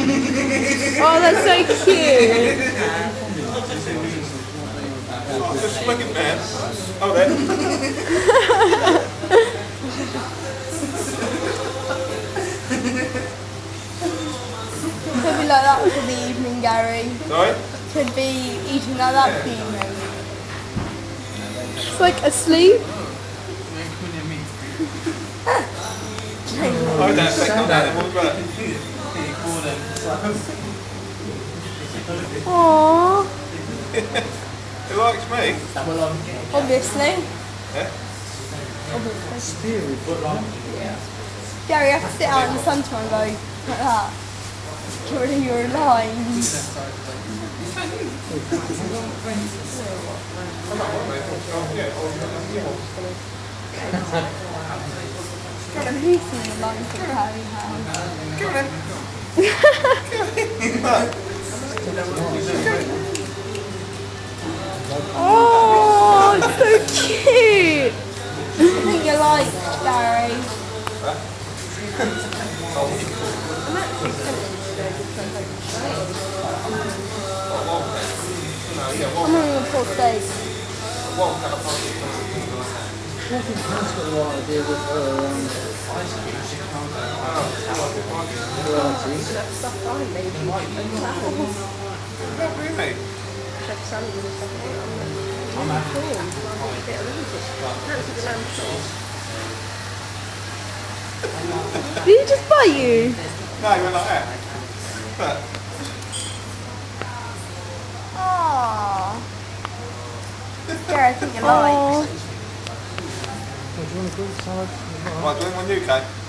Oh, that's so cute. Oh, just smoking man. Oh, there. Could be like that for the evening, Gary. Sorry? Could be eating like that for the evening. It's like asleep. Oh, that's like not animal, but... Aww. He likes me. Obviously. Yeah? Obviously. Gary, you have to sit out in the sun tomorrow and go like that. During your lines. Have you seen the lines of Harry House? Come on Oh, it's so cute! I think you like Gary. I'm having a pork steak. I think that's got a lot to do with Not really. Did he just bite you? No, he went like that. But, Aww. Gary, I think you like. Do you want a Greek salad? right, do you want one you, Kate?